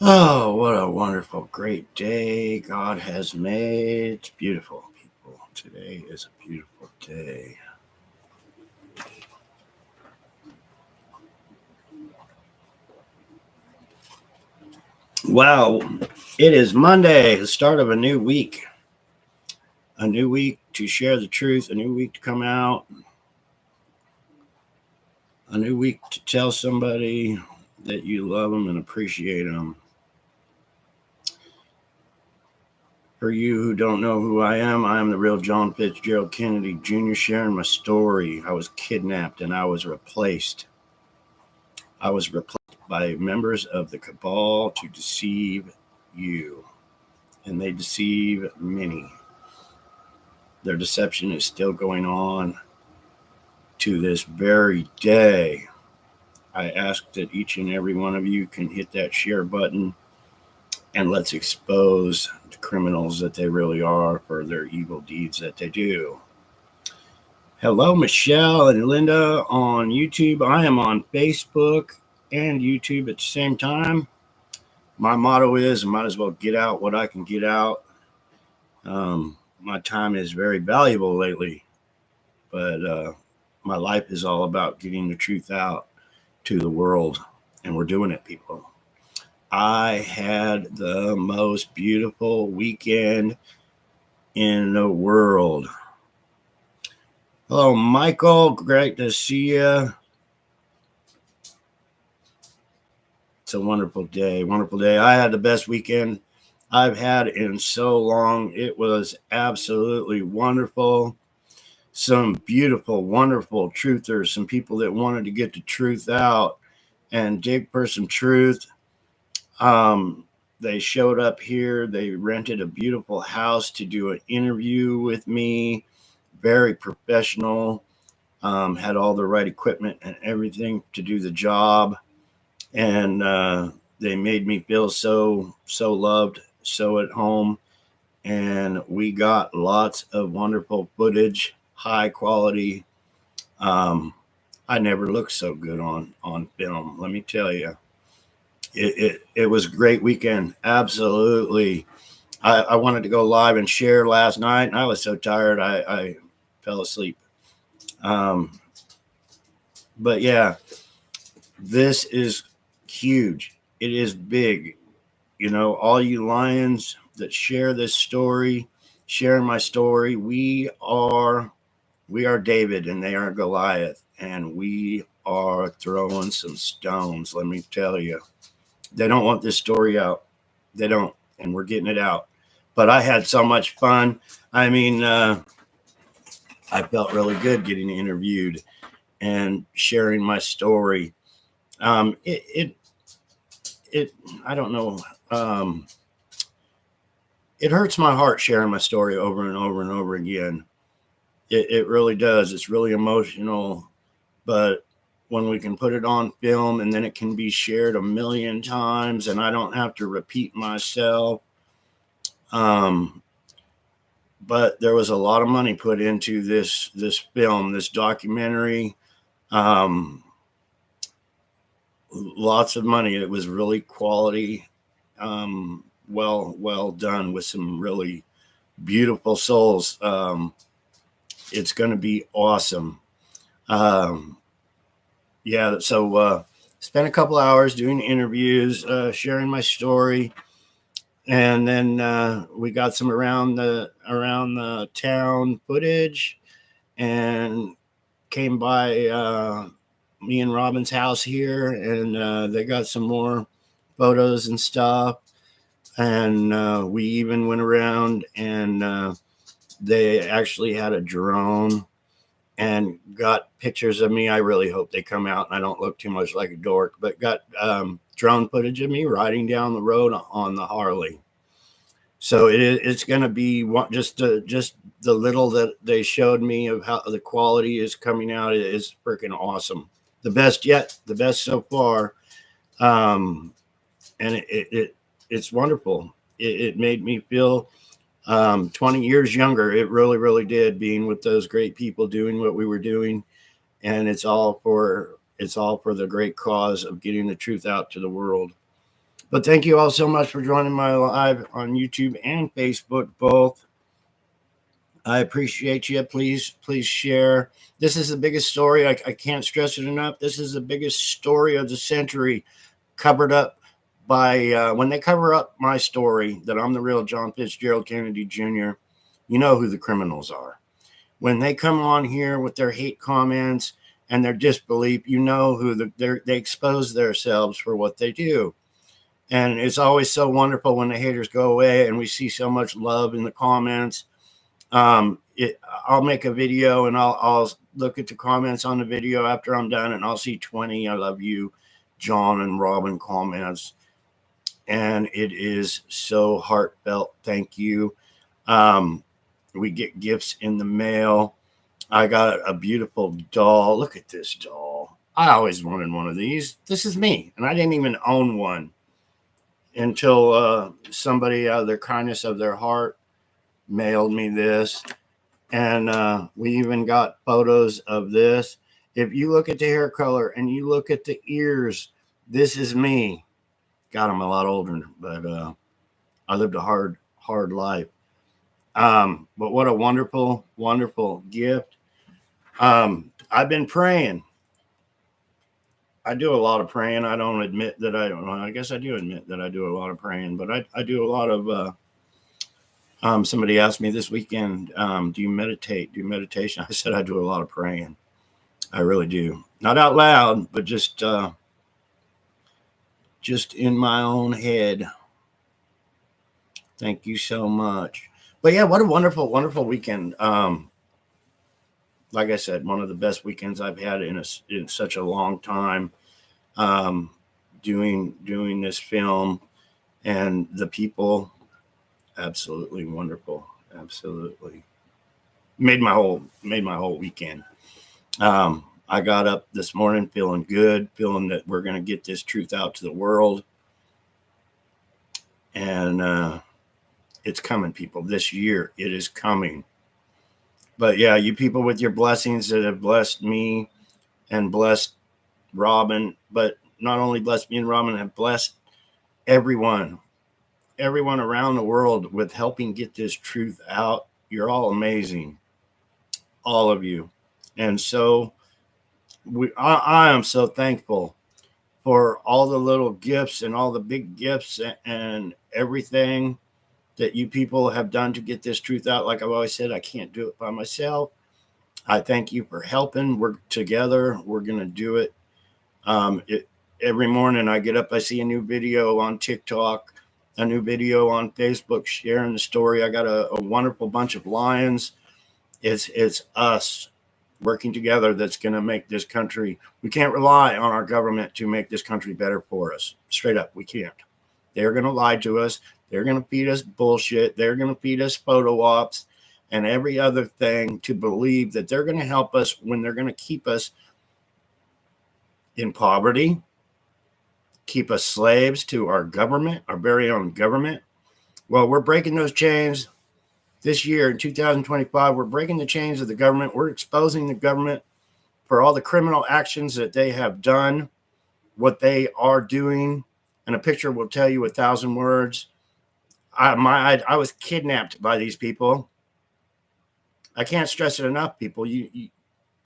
Oh, what a wonderful, great day God has made. It's beautiful, people. Today is a beautiful day. Wow, it is Monday, the start of a new week. A new week to share the truth, a new week to come out, a new week to tell somebody that you love them and appreciate them. For you who don't know who I am the real John Fitzgerald Kennedy Jr. sharing my story. I was kidnapped and I was replaced. I was replaced by members of the cabal to deceive you, and they deceive many. Their deception is still going on to this very day. I ask that each and every one of you can hit that share button and let's expose the criminals that they really are for their evil deeds that they do. Hello, Michelle and Linda on YouTube. I am on Facebook and YouTube at the same time. My motto is I might as well get out what I can get out. My time is very valuable lately, but my life is all about getting the truth out to the world, and we're doing it, people. I had the most beautiful weekend in the world. Hello, Michael. Great to see you. It's a wonderful day. Wonderful day. I had the best weekend I've had in so long. It was absolutely wonderful. Some beautiful, wonderful truthers, some people that wanted to get the truth out and dig for some truth. They showed up here. They rented a beautiful house to do an interview with me. Very professional. Had all the right equipment and everything to do the job. And they made me feel so loved, so at home. And we got lots of wonderful footage, high quality. I never looked so good on film. Let me tell you, it was a great weekend. Absolutely. I wanted to go live and share last night, and I was so tired I fell asleep. Um, but yeah, this is huge. It is big. You know, all you lions that share this story, share my story, we are David and they are Goliath, and we are throwing some stones. Let me tell you, they don't want this story out. They don't, and we're getting it out. But I had so much fun. I mean, I felt really good getting interviewed and sharing my story. Um, it, it, it, I don't know. It hurts my heart sharing my story over and over and over again. It really does. It's really emotional, but when we can put it on film and then it can be shared a million times and I don't have to repeat myself. Um, but there was a lot of money put into this film, this documentary. Um, Lots of money. It was really quality, well done with some really beautiful souls. It's going to be awesome. Um, yeah, so spent a couple hours doing interviews, sharing my story, and then we got some around the town footage, and came by me and Robin's house here, and they got some more photos and stuff, and we even went around and they actually had a drone and got pictures of me. I really hope they come out and I don't look too much like a dork, but got drone footage of me riding down the road on the Harley. So it's going to be just the little that they showed me of how the quality is coming out is freaking awesome. The best yet, the best so far. Um, and it's wonderful. It made me feel 20 years younger. It really, really did, being with those great people doing what we were doing. And it's all for the great cause of getting the truth out to the world. But thank you all so much for joining my live on YouTube and Facebook both. I appreciate you. Please share. This is the biggest story. I can't stress it enough. This is the biggest story of the century, covered up by when they cover up my story that I'm the real John Fitzgerald Kennedy Jr. You know who the criminals are. When they come on here with their hate comments and their disbelief, you know who they expose themselves for what they do. And it's always so wonderful when the haters go away and we see so much love in the comments. I'll make a video and I'll look at the comments on the video after I'm done, and I'll see 20 "I love you, John and Robin" comments, and it is so heartfelt. Thank you. We get gifts in the mail. I got a beautiful doll. Look at this doll. I always wanted one of these. This is me, and I didn't even own one until somebody, out of their kindness of their heart, mailed me this. And we even got photos of this. If you look at the hair color and you look at the ears, this is me. God, I'm a lot older, but I lived a hard life. But what a wonderful, wonderful gift. I've been praying. I do a lot of praying. I don't admit that I guess I do admit that I do a lot of praying, but I do a lot of somebody asked me this weekend, do you meditate? Do meditation? I said I do a lot of praying. I really do. Not out loud, but just in my own head. Thank you so much. But yeah, what a wonderful, wonderful weekend. Like I said, one of the best weekends I've had in such a long time. Doing this film, and the people, absolutely wonderful. Absolutely made my whole weekend. I got up this morning feeling good, feeling that we're going to get this truth out to the world. And it's coming, people. This year, it is coming. But yeah, you people with your blessings that have blessed me and blessed Robin, but not only blessed me and Robin, have blessed everyone around the world with helping get this truth out. You're all amazing. All of you. And so I am so thankful for all the little gifts and all the big gifts and everything that you people have done to get this truth out. Like I've always said, I can't do it by myself. I thank you for helping. We're together. We're going to do it. Every morning I get up, I see a new video on TikTok, a new video on Facebook sharing the story. I got a wonderful bunch of lions. It's us working together that's going to make this country. We can't rely on our government to make this country better for us. Straight up, we can't. They're going to lie to us. They're going to feed us bullshit. They're going to feed us photo ops and every other thing to believe that they're going to help us when they're going to keep us in poverty, keep us slaves to our government, our very own government. Well, we're breaking those chains this year in 2025. We're breaking the chains of the government. We're exposing the government for all the criminal actions that they have done, what they are doing. And a picture will tell you 1,000 words. I was kidnapped by these people. I can't stress it enough, people.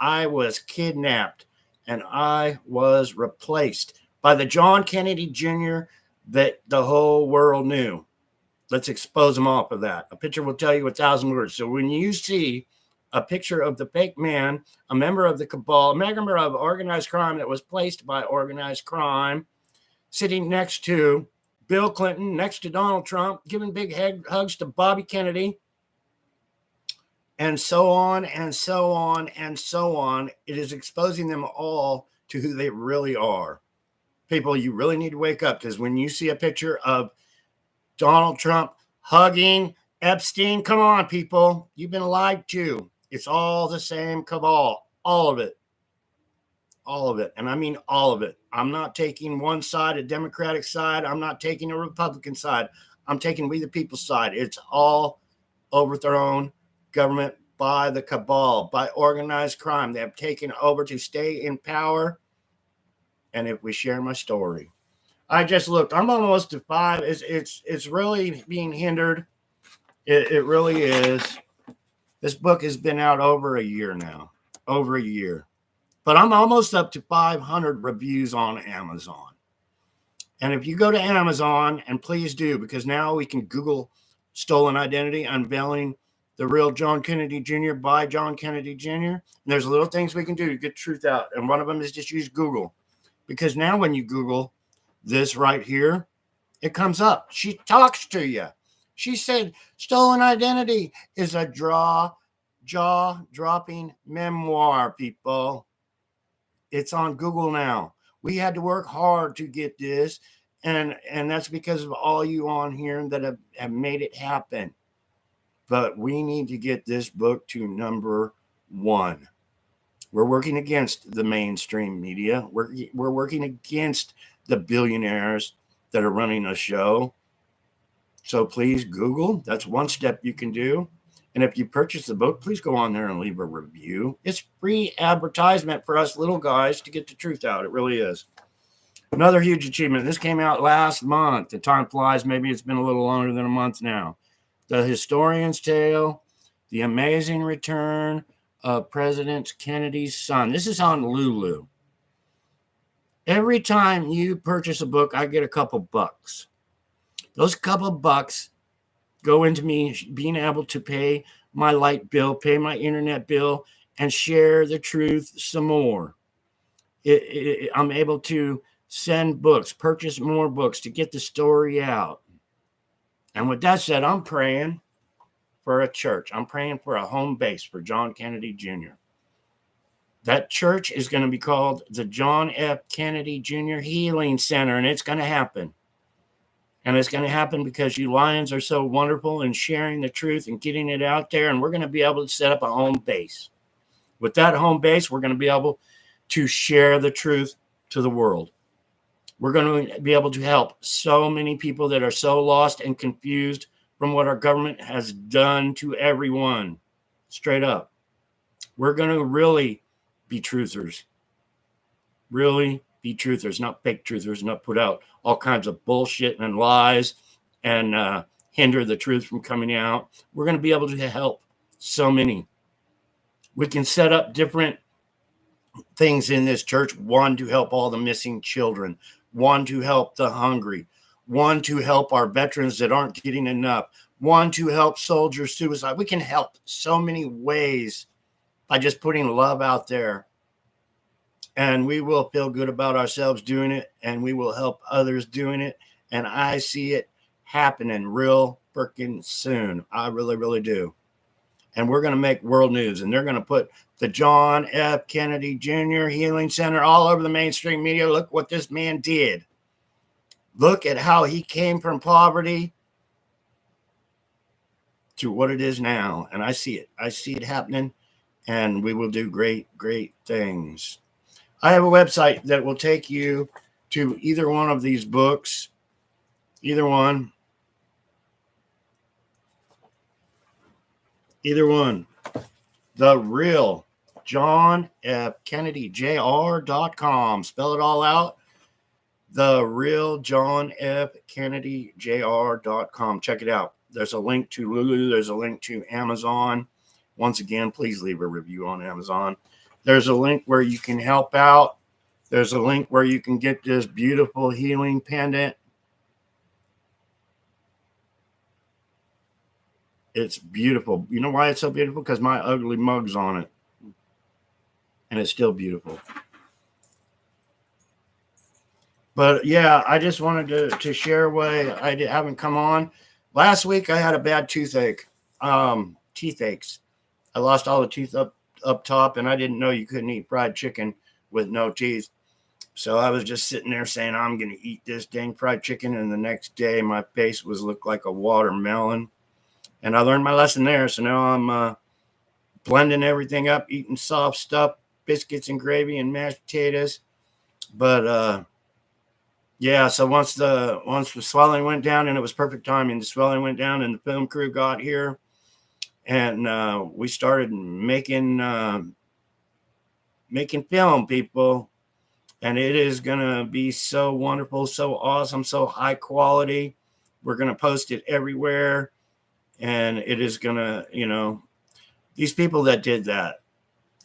I was kidnapped and I was replaced by the John Kennedy Jr. that the whole world knew. Let's expose them all for that. A picture will tell you 1,000 words. So when you see a picture of the fake man, a member of the cabal, a member of organized crime that was placed by organized crime, sitting next to Bill Clinton, next to Donald Trump, giving big hugs to Bobby Kennedy, and so on and so on and so on. It is exposing them all to who they really are. People, you really need to wake up, because when you see a picture of Donald Trump hugging Epstein, come on, people. You've been lied to. It's all the same cabal. All of it. All of it. And I mean all of it. I'm not taking one side, a Democratic side. I'm not taking a Republican side. I'm taking we the people side. It's all overthrown government by the cabal, by organized crime. They have taken over to stay in power. And if we share my story, I just looked. I'm almost to 5. It's really being hindered. It really is. This book has been out over a year now. Over a year. But I'm almost up to 500 reviews on Amazon. And if you go to Amazon, and please do, because now we can Google stolen identity, unveiling the real John Kennedy Jr. by John Kennedy Jr. And there's little things we can do to get truth out. And one of them is just use Google. Because now when you Google this right here, it comes up. She talks to you. She said stolen identity is a jaw-dropping memoir, people. It's on Google now. We had to work hard to get this, and that's because of all you on here that have made it happen. But we need to get this book to number 1. We're working against the mainstream media. We're working against the billionaires that are running a show. So please Google. That's one step you can do. And if you purchase the book, please go on there and leave a review. It's free advertisement for us little guys to get the truth out. It really is. Another huge achievement. This came out last month. The time flies. Maybe it's been a little longer than a month now. The Historian's Tale, The Amazing Return of President Kennedy's Son. This is on Lulu. Every time you purchase a book, I get a couple bucks. Those couple bucks go into me being able to pay my light bill, pay my internet bill, and share the truth some more. I'm able to send books, purchase more books to get the story out. And with that said, I'm praying for a church. I'm praying for a home base for John Kennedy Jr. That church is going to be called the John F. Kennedy Jr. Healing Center, and it's going to happen. And it's going to happen because you lions are so wonderful in sharing the truth and getting it out there. And we're going to be able to set up a home base. With that home base, we're going to be able to share the truth to the world. We're going to be able to help so many people that are so lost and confused from what our government has done to everyone. Straight up. We're going to really be truthers. Really be truthers, not fake truthers, not put out all kinds of bullshit and lies and hinder the truth from coming out. We're going to be able to help so many. We can set up different things in this church. One, to help all the missing children. One, to help the hungry. One, to help our veterans that aren't getting enough. One, to help soldier suicide. We can help so many ways by just putting love out there. And we will feel good about ourselves doing it, and we will help others doing it. And I see it happening real freaking soon. I really, really do. And we're going to make world news, and they're going to put the John F. Kennedy Jr. Healing Center all over the mainstream media. Look what this man did. Look at how he came from poverty to what it is now. And I see it. I see it happening, and we will do great, great things. I have a website that will take you to either one of these books, either one. The real John F. Kennedy Jr.com. Spell it all out. The real John F. Kennedy Jr.com. Check it out. There's a link to Lulu. There's a link to Amazon. Once again, please leave a review on Amazon. There's a link where you can help out. There's a link where you can get this beautiful healing pendant. It's beautiful. You know why it's so beautiful? Because my ugly mug's on it. And it's still beautiful. But yeah, I just wanted to share why I haven't come on. Last week I had a bad toothache. Teeth aches. I lost all the teeth up top, and I didn't know you couldn't eat fried chicken with no teeth. So I was just sitting there saying, I'm going to eat this dang fried chicken. And the next day my face looked like a watermelon. And I learned my lesson there. So now I'm blending everything up, eating soft stuff, biscuits and gravy and mashed potatoes. But yeah, so once the swelling went down, and it was perfect timing, the swelling went down and the film crew got here. And we started making film, people. And it is going to be so wonderful, so awesome, so high quality. We're going to post it everywhere. And it is going to, these people that did that,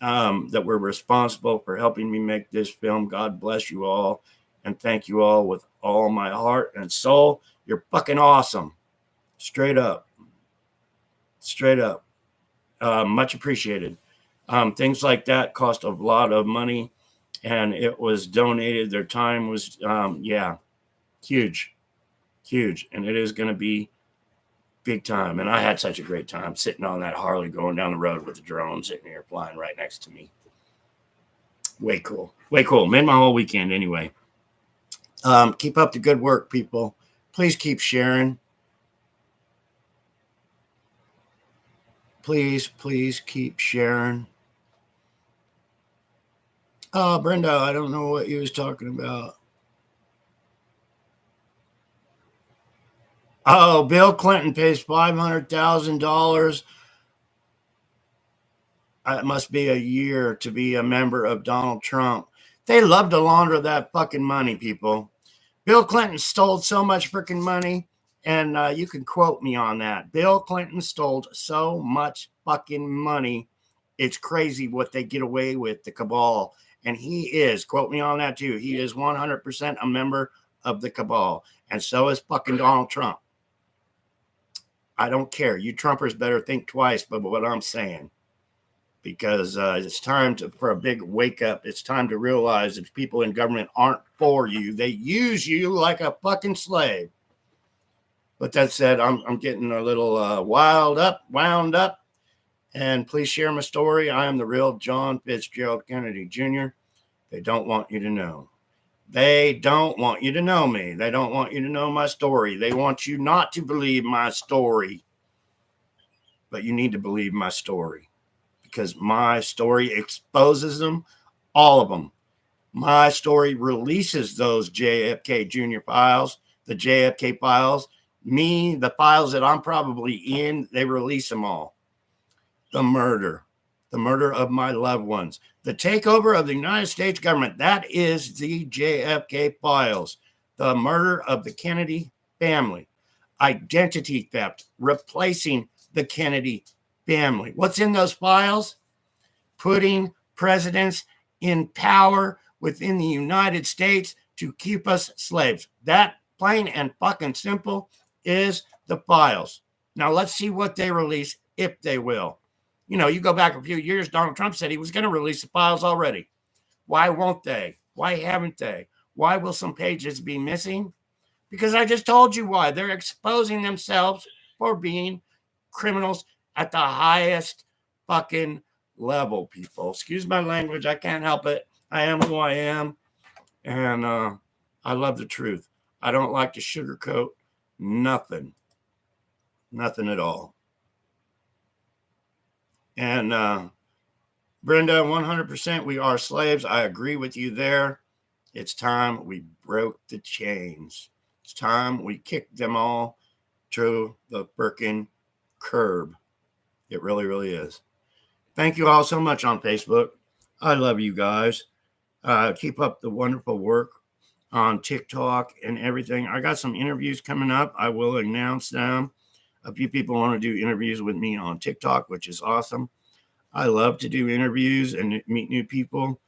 that were responsible for helping me make this film, God bless you all. And thank you all with all my heart and soul. You're fucking awesome. Straight up. Straight up. Much appreciated. Things like that cost a lot of money, and it was donated. Their time was, huge, huge. And it is going to be big time. And I had such a great time sitting on that Harley going down the road with the drone sitting here flying right next to me. Way cool. Way cool. Made my whole weekend anyway. Keep up the good work, people. Please keep sharing. Please keep sharing. Oh, Brenda, I don't know what you was talking about. Oh, Bill Clinton pays $500,000. It must be a year to be a member of Donald Trump. They love to launder that fucking money, people. Bill Clinton stole so much freaking money, and you can quote me on that. Bill Clinton stole so much fucking money. It's crazy what they get away with, the cabal. And he is, quote me on that too, he is 100% a member of the cabal. And so is fucking Donald Trump. I don't care. You Trumpers better think twice about what I'm saying. Because it's time for a big wake up. It's time to realize that people in government aren't for you. They use you like a fucking slave. But that said, I'm getting a little wound up. And please share my story. I am the real John Fitzgerald Kennedy Jr. They don't want you to know. They don't want you to know me. They don't want you to know my story. They want you not to believe my story. But you need to believe my story. Because my story exposes them, all of them. My story releases those JFK Jr. files, the JFK files. Me, the files that I'm probably in, they release them all. The murder of my loved ones, the takeover of the United States government. That is the JFK files. The murder of the Kennedy family. Identity theft, replacing the Kennedy family. What's in those files? Putting presidents in power within the United States to keep us slaves. That plain and fucking simple is the files. Now let's see what they release, if they will. You go back a few years, Donald Trump said he was going to release the files already. Why won't they? Why haven't they? Why will some pages be missing? Because I just told you why. They're exposing themselves for being criminals at the highest fucking level, people. Excuse my language. I can't help it. I am who I am. And I love the truth. I don't like to sugarcoat nothing. Nothing at all. And Brenda, 100%, we are slaves. I agree with you there. It's time we broke the chains. It's time we kicked them all to the frickin' curb. It really, really is. Thank you all so much on Facebook. I love you guys. Keep up the wonderful work on TikTok and everything. I got some interviews coming up. I will announce them. A few people want to do interviews with me on TikTok, which is awesome. I love to do interviews and meet new people.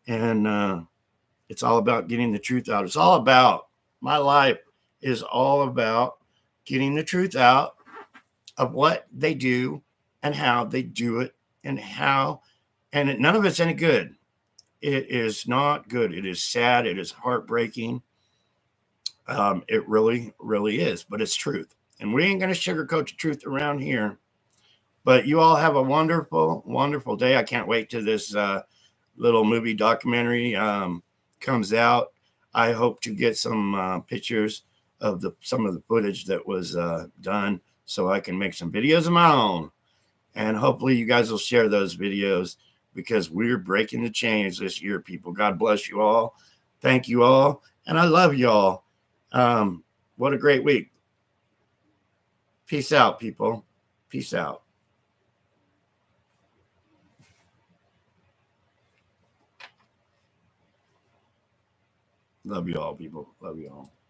And it's all about getting the truth out. It's all about, my life is all about getting the truth out of what they do and how they do it and none of it's any good. It is not good. It is sad. It is heartbreaking. It really, really is, but it's truth. And we ain't going to sugarcoat the truth around here. But you all have a wonderful, wonderful day. I can't wait till this little movie documentary comes out. I hope to get some pictures of some of the footage that was done so I can make some videos of my own. And hopefully you guys will share those videos because we're breaking the chains this year, people. God bless you all. Thank you all. And I love you all. What a great week. Peace out, people. Peace out. Love you all, people. Love you all.